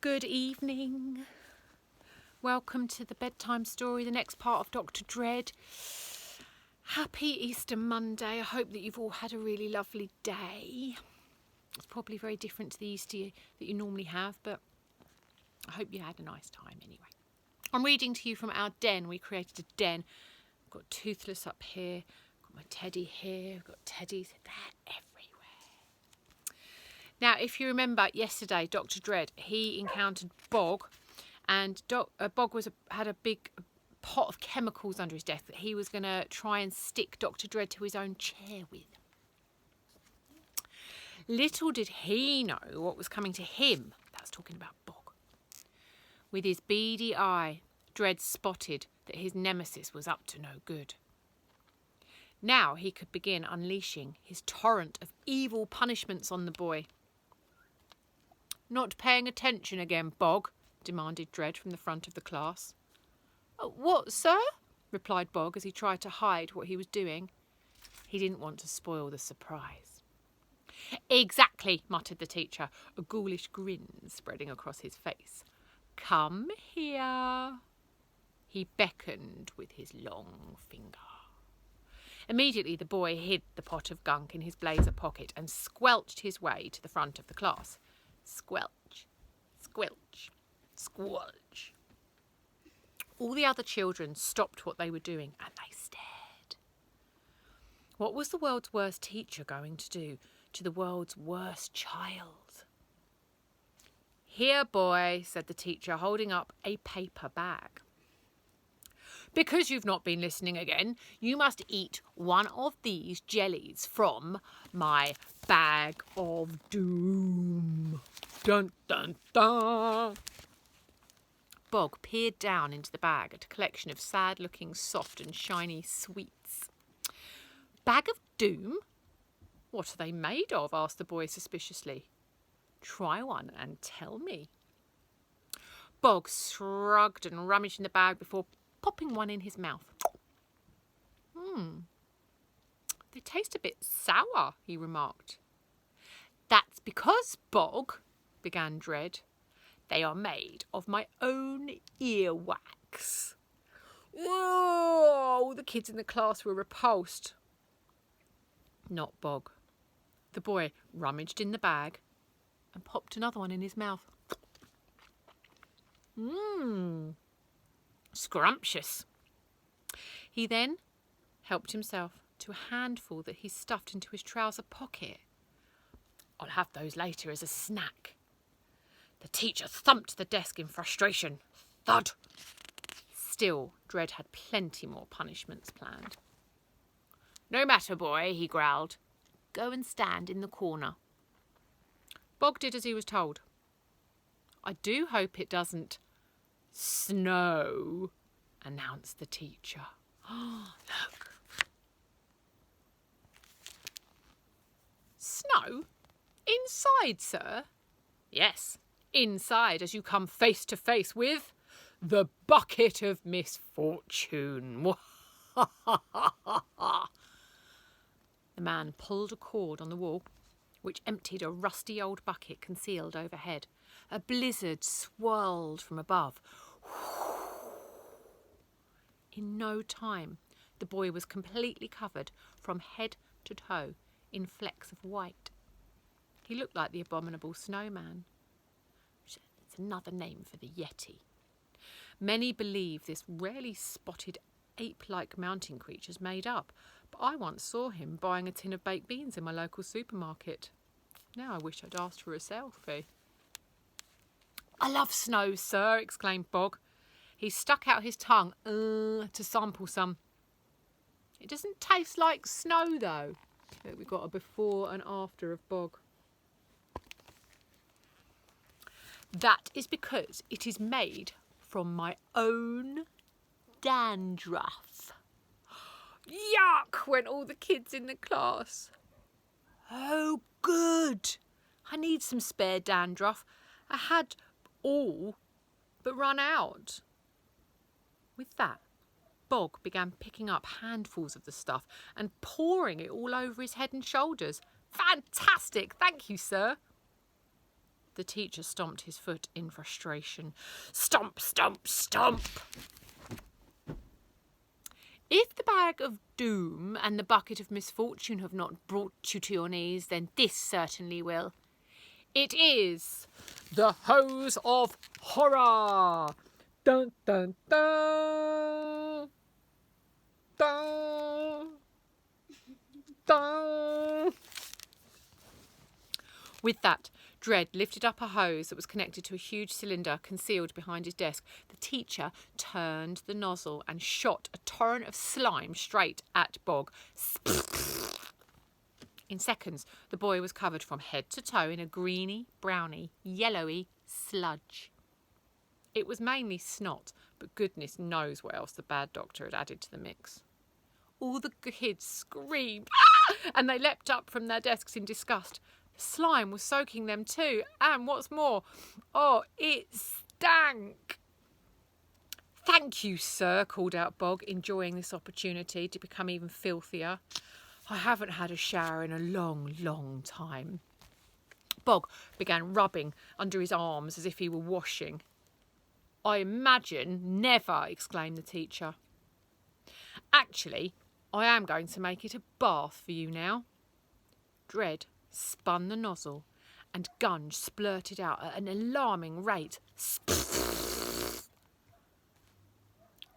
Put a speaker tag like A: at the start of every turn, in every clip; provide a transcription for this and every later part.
A: Good evening. Welcome to the bedtime story, the next part of Dr. Dread. Happy Easter Monday. I hope that you've all had a really lovely day. It's probably very different to the Easter that you normally have, but I hope you had a nice time anyway. I'm reading to you from our den. We created a den. I've got Toothless up here, I've got my teddy here, I've got teddies there everywhere. Now, if you remember yesterday, Dr. Dread, he encountered Bog, and Bog had a big pot of chemicals under his desk that he was going to try and stick Dr. Dread to his own chair with. Little did he know what was coming to him. That's talking about Bog. With his beady eye, Dread spotted that his nemesis was up to no good. Now he could begin unleashing his torrent of evil punishments on the boy. "Not paying attention again, Bog?" demanded Dread from the front of the class. "What, sir?" replied Bog as he tried to hide what he was doing. He didn't want to spoil the surprise. "Exactly," muttered the teacher, a ghoulish grin spreading across his face. "Come here." He beckoned with his long finger. Immediately the boy hid the pot of gunk in his blazer pocket and squelched his way to the front of the class. Squelch, squelch, squelch. All the other children stopped what they were doing and they stared. What was the world's worst teacher going to do to the world's worst child? "Here, boy," said the teacher, holding up a paper bag. "Because you've not been listening again, you must eat one of these jellies from my bag of doom. Dun, dun, dun." Bog peered down into the bag at a collection of sad-looking, soft and shiny sweets. "Bag of doom? What are they made of?" asked the boy suspiciously. "Try one and tell me." Bog shrugged and rummaged in the bag before popping one in his mouth. They taste a bit sour," he remarked. "That's because, Bog," began Dread, "they are made of my own earwax." Whoa! The kids in the class were repulsed. Not Bog. The boy rummaged in the bag and popped another one in his mouth. Scrumptious. He then helped himself to a handful that he stuffed into his trouser pocket. "I'll have those later as a snack." The teacher thumped the desk in frustration. Thud! Still, Dread had plenty more punishments planned. "No matter, boy," he growled. "Go and stand in the corner." Bog did as he was told. "I do hope it doesn't snow," announced the teacher. Look. "Snow? Inside, sir?" "Yes, inside, as you come face to face with the bucket of misfortune." The man pulled a cord on the wall, which emptied a rusty old bucket concealed overhead. A blizzard swirled from above. In no time, the boy was completely covered from head to toe in flecks of white. He looked like the abominable snowman. It's another name for the Yeti. Many believe this rarely spotted ape-like mountain creature's made up, but I once saw him buying a tin of baked beans in my local supermarket. Now I wish I'd asked for a selfie. "I love snow, sir," exclaimed Bog. He stuck out his tongue to sample some. "It doesn't taste like snow, though." We've got a before and after of Bog. "That is because it is made from my own dandruff." "Yuck!" went all the kids in the class. "Oh, good. I need some spare dandruff. I had all but run out." With that, Bog began picking up handfuls of the stuff and pouring it all over his head and shoulders. "Fantastic! Thank you, sir." The teacher stomped his foot in frustration. Stomp, stomp, stomp! If the bag of doom and the bucket of misfortune have not brought you to your knees, then this certainly will. It is the hose of horror. Dun, dun, dun. Dun. Dun. With that, Dread lifted up a hose that was connected to a huge cylinder concealed behind his desk. The teacher turned the nozzle and shot a torrent of slime straight at Bog. In seconds, the boy was covered from head to toe in a greeny, browny, yellowy sludge. It was mainly snot, but goodness knows what else the bad doctor had added to the mix. All the kids screamed, and they leapt up from their desks in disgust. The slime was soaking them too, and what's more, it stank. Thank you, sir, called out Bog, enjoying this opportunity to become even filthier. I haven't had a shower in a long, long time. Bog began rubbing under his arms as if he were washing. I imagine never, exclaimed the teacher. Actually, I am going to make it a bath for you now. Dread spun the nozzle and Gunge splurted out at an alarming rate.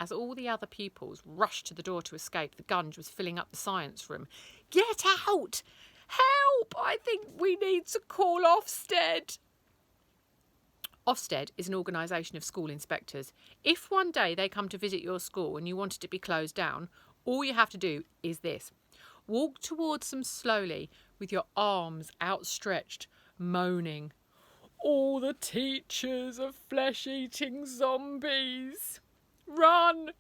A: As all the other pupils rushed to the door to escape, the Gunge was filling up the science room. Get out! Help! I think we need to call Ofsted. Ofsted is an organisation of school inspectors. If one day they come to visit your school and you want it to be closed down, all you have to do is this. Walk towards them slowly with your arms outstretched, moaning, all the teachers are flesh-eating zombies. Run!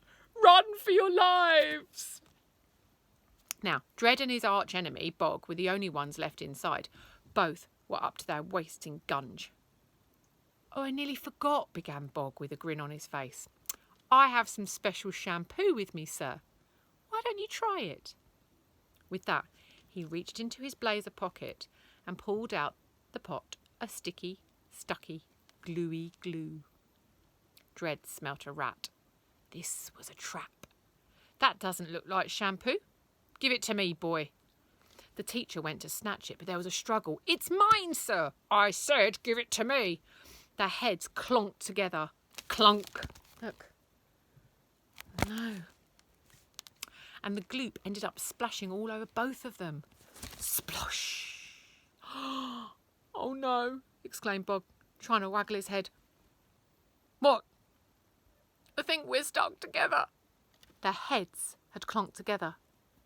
A: Run for your lives! Now, Dread and his arch-enemy, Bog, were the only ones left inside. Both were up to their waist in gunge. Oh, I nearly forgot, began Bog with a grin on his face. I have some special shampoo with me, sir. Why don't you try it? With that, he reached into his blazer pocket and pulled out the pot of sticky, stucky, gluey glue. Dread smelt a rat. This was a trap. That doesn't look like shampoo. Give it to me, boy. The teacher went to snatch it, but there was a struggle. It's mine, sir. I said give it to me. Their heads clonked together. Clunk. Look. No. And the gloop ended up splashing all over both of them. Splosh! Oh no, exclaimed Bog, trying to waggle his head. What? I think we're stuck together. Their heads had clonked together,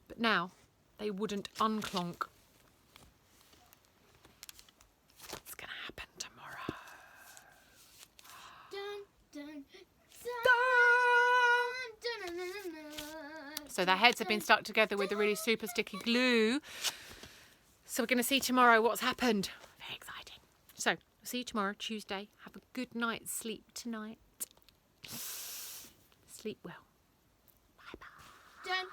A: but now they wouldn't unclonk. What's going to happen tomorrow? Dun, dun, dun. Dun, dun, dun, dun. So their heads have been stuck together with the really super sticky glue. So we're going to see tomorrow what's happened. Very exciting. So, we'll see you tomorrow, Tuesday. Have a good night's sleep tonight. Sleep well. Bye-bye.